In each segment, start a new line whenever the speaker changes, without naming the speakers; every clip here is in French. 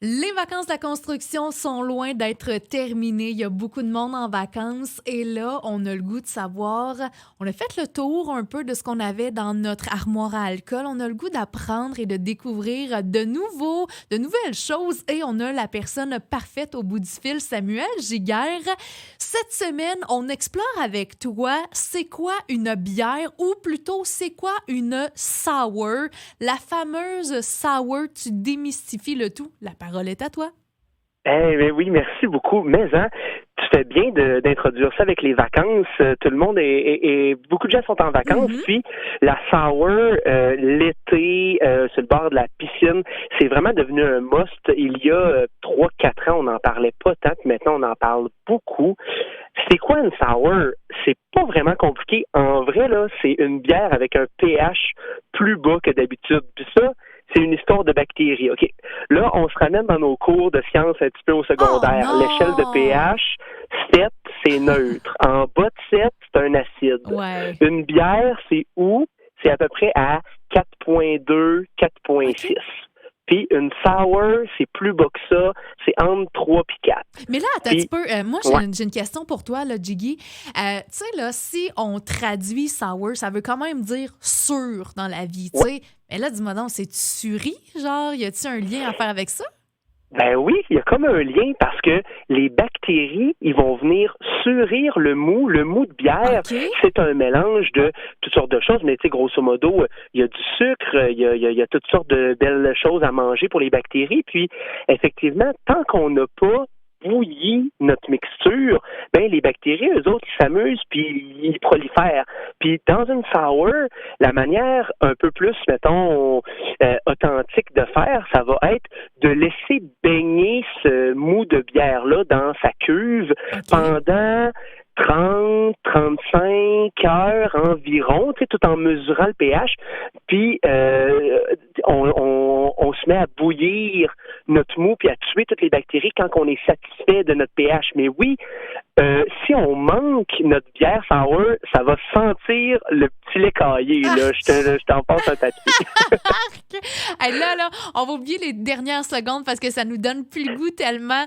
Les vacances de la construction sont loin d'être terminées. Il y a beaucoup de monde en vacances et là, on a le goût de savoir, on a fait le tour un peu de ce qu'on avait dans notre armoire à alcool. On a le goût d'apprendre et de découvrir de nouvelles choses et on a la personne parfaite au bout du fil, Samuel Giguère. Cette semaine, on explore avec toi c'est quoi une bière ou plutôt c'est quoi une sour. La fameuse sour, tu démystifies le tout. La parole est à toi.
Ben oui, merci beaucoup. Mais tu fais bien d'introduire ça avec les vacances. Tout le monde est beaucoup de gens sont en vacances.
Mm-hmm.
Puis la sour, l'été, sur le bord de la piscine, c'est vraiment devenu un must. Il y a 3-4 ans, on n'en parlait pas tant, puis maintenant on en parle beaucoup. C'est quoi une sour? C'est pas vraiment compliqué. En vrai, là, c'est une bière avec un pH plus bas que d'habitude. Puis ça, c'est une histoire de bactéries. OK. Là, on se ramène dans nos cours de sciences un petit peu au secondaire.
Oh,
l'échelle de pH, 7, c'est neutre. En bas de 7, c'est un acide.
Ouais.
Une bière, c'est où? C'est à peu près à 4,2, 4,6. Okay. Puis une sour, c'est plus bas que ça, c'est entre 3 et 4.
Mais là, attends un petit peu. Moi, j'ai une question pour toi, là, Jiggy. Tu sais, là, si on traduit sour, ça veut quand même dire sûr dans la vie, tu sais. Mais là, dis-moi donc, c'est-tu suri? Genre, y a-t-il un lien à faire avec ça?
Ben oui, il y a comme un lien parce que les bactéries, ils vont venir surir le mou. Le mou de bière,
okay.
C'est un mélange de toutes sortes de choses, mais tu sais, grosso modo, il y a du sucre, il y a toutes sortes de belles choses à manger pour les bactéries. Puis, effectivement, tant qu'on n'a pas bouilli notre mixture, ben les bactéries, eux autres, ils s'amusent puis ils prolifèrent. Puis dans une sour, la manière un peu plus, mettons, authentique de faire, ça va être de laisser baigner ce mou de bière-là dans sa cuve pendant 30-35 heures environ, tu sais, tout en mesurant le pH. Puis on se met à bouillir notre mou puis à tuer toutes les bactéries quand on est satisfait de notre pH. Mais oui, si on manque notre bière sour, ça va sentir le petit lait caillé. Là. Je t'en passe un papier.
Hey, là, on va oublier les dernières secondes parce que ça nous donne plus le goût tellement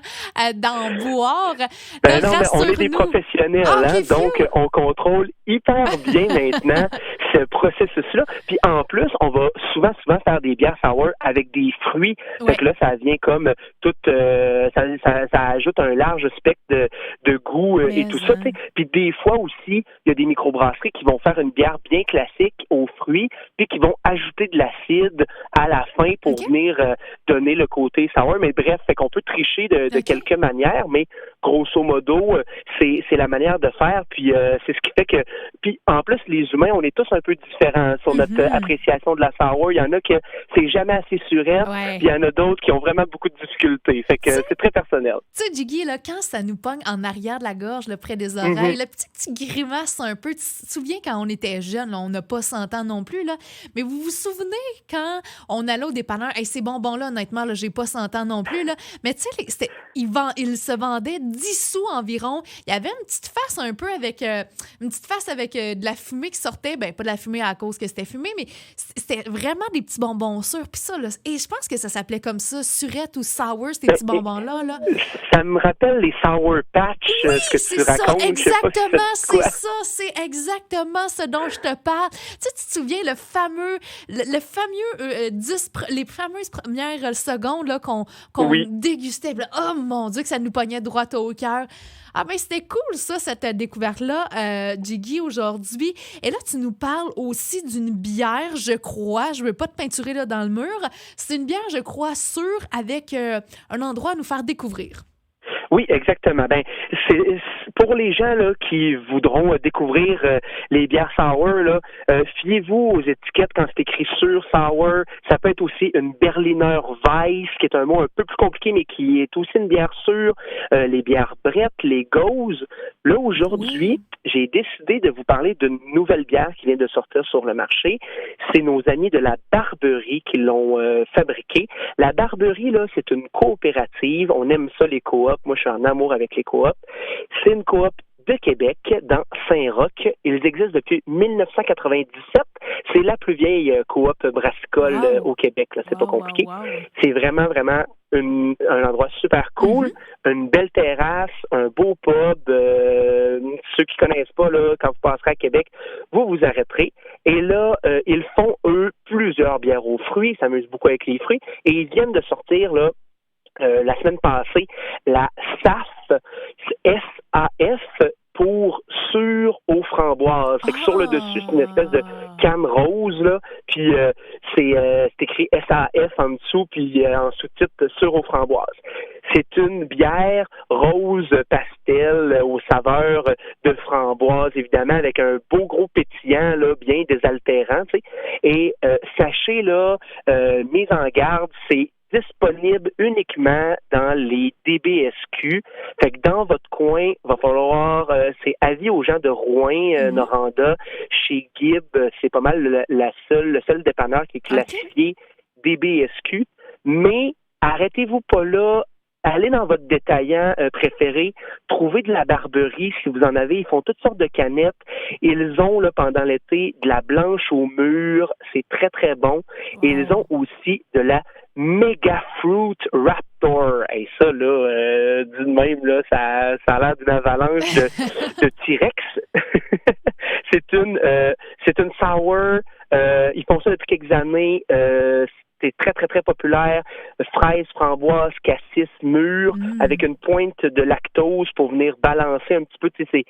d'en boire.
Ben non, mais on est des professionnels, donc on contrôle hyper bien maintenant ce processus-là. Puis en plus, on va souvent faire des bières sour avec des fruits. Ouais. Fait que là, ça vient comme tout, ça ajoute un large spectre de goût et tout ça. T'sais. Puis des fois aussi, il y a des microbrasseries qui vont faire une bière bien classique aux fruits, puis qui vont ajouter de l'acide à la fin pour venir donner le côté sour. Mais bref, fait qu'on peut tricher de quelques manières, mais grosso modo, c'est la manière de faire. Puis c'est ce qui fait que, puis en plus, les humains, on est tous un peu différents sur notre appréciation de la sour. Il y en a que c'est jamais assez surette, puis il y en a d'autres qui ont vraiment beaucoup de difficultés. Fait que c'est très personnel.
Tu sais, Jiggy, là, quand ça nous pogne en arrière de la gorge, là, près des oreilles, le petit grimace un peu. Tu te souviens quand on était jeunes, là, on n'a pas 100 ans non plus, là, mais vous vous souvenez quand on allait au dépanneur, hey, ces bonbons-là, honnêtement, là, j'ai pas 100 ans non plus, là, mais tu sais, ils se vendaient 10 sous environ. Il y avait une petite face un peu avec de la fumée qui sortait, ben pas de la fumée à cause que c'était fumé, mais c'était vraiment des petits bonbons sûrs. Puis ça, là, et je pense que ça s'appelait comme ça, surette ou sour, ces petits bonbons-là. Là.
Ça me rappelle les Sour Patch, ce que tu racontes.
Exactement, c'est exactement ce dont je te parle. Tu sais, tu te souviens les fameuses premières secondes là, qu'on dégustait. Là, oh mon Dieu, que ça nous pognait droit au cœur. Ah ben c'était cool ça, cette découverte-là, Jiggy, aujourd'hui. Et là, tu nous parles aussi d'une bière, je crois, je veux pas te peinturer là, dans le mur, c'est une bière, je crois, sûre, avec un endroit à nous faire découvrir.
Oui, exactement. Ben, c'est pour les gens là qui voudront découvrir les bières sour là, fiez-vous aux étiquettes quand c'est écrit sur sour. Ça peut être aussi une Berliner Weiss, qui est un mot un peu plus compliqué, mais qui est aussi une bière sûre. Les bières Brett, les Gose. Là aujourd'hui, j'ai décidé de vous parler d'une nouvelle bière qui vient de sortir sur le marché. C'est nos amis de la Barberie qui l'ont fabriquée. La Barberie là, c'est une coopérative. On aime ça les coops. Moi, je suis en amour avec les coops. C'est une coop de Québec, dans Saint-Roch. Ils existent depuis 1997. C'est la plus vieille coop brassicole au Québec. Là. C'est pas compliqué. C'est vraiment, vraiment un endroit super cool, une belle terrasse, un beau pub. Ceux qui connaissent pas, là, quand vous passerez à Québec, vous vous arrêterez. Et là, ils font, eux, plusieurs bières aux fruits. Ils s'amusent beaucoup avec les fruits. Et ils viennent de sortir, là, la semaine passée, la SAF, S-A-F, pour sûr aux framboises. Fait que sur le dessus, c'est une espèce de canne rose, là, puis c'est écrit SAF en dessous, puis en sous-titre sûr aux framboises. C'est une bière rose pastel aux saveurs de framboise, évidemment, avec un beau gros pétillant, là, bien désaltérant, tu sais. Et sachez, là, mise en garde, c'est disponible uniquement dans les DBSQ. Fait que dans votre coin, va falloir, c'est avis aux gens de Rouyn, Noranda, chez Gibb, c'est pas mal le seul dépanneur qui est classifié DBSQ. Mais arrêtez-vous pas là. Allez dans votre détaillant préféré, trouvez de la Barberie si vous en avez. Ils font toutes sortes de canettes. Ils ont là pendant l'été de la blanche au mur, c'est très très bon. Et ils ont aussi de la Mega Fruit Raptor. Et ça là, du même là, ça a l'air d'une avalanche de T-Rex. c'est une sour. Ils font ça depuis quelques années. C'est très, très, très populaire. Fraises, framboises, cassis, mûres, avec une pointe de lactose pour venir balancer un petit peu. Tu sais,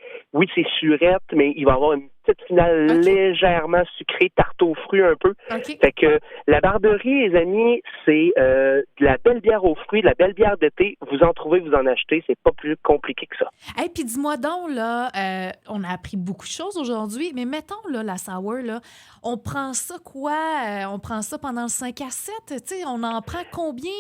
c'est surette, mais il va y avoir une petite finale légèrement sucrée, tarte aux fruits un peu. Fait que la Barberie, les amis, c'est de la belle bière aux fruits, de la belle bière d'été. Vous en trouvez, vous en achetez. C'est pas plus compliqué que ça.
Hey, puis dis-moi donc, là, on a appris beaucoup de choses aujourd'hui, mais mettons, là, la sour, là, on prend ça quoi? On prend ça pendant le 5 à 7? Tu sais, on en prend combien?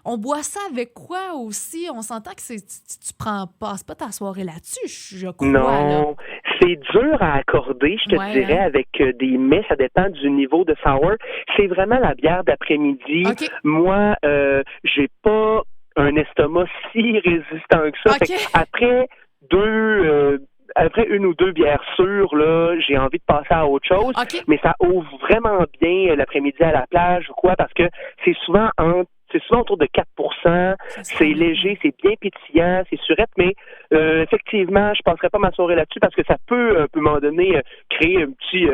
On boit ça avec quoi aussi? On s'entend que tu passes pas ta soirée là-dessus, je crois.
Non, c'est dur à accorder, je te dirais, avec des mets. Ça dépend du niveau de sour. C'est vraiment la bière d'après-midi. Moi, j'ai pas un estomac si résistant que ça. Fait que après une ou deux bières sûres, là, j'ai envie de passer à autre chose. Mais ça ouvre vraiment bien l'après-midi à la plage ou quoi, parce que c'est souvent autour de 4%. C'est léger, c'est bien pétillant, c'est surette, mais effectivement, je passerai pas ma soirée là-dessus parce que ça peut, à un moment donné, créer un petit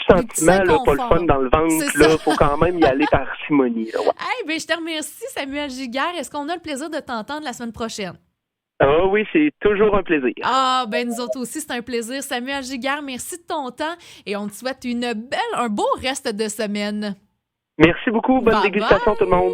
sentiment, là, pas le fun dans le ventre. Là, faut quand même y aller par simonie.
Hey, ben, je te remercie, Samuel Giguère. Est-ce qu'on a le plaisir de t'entendre la semaine prochaine?
Ah oui, c'est toujours un plaisir.
Ah, ben nous autres aussi, c'est un plaisir. Samuel Giguère, merci de ton temps et on te souhaite un beau reste de semaine.
Merci beaucoup. Bonne dégustation tout le monde.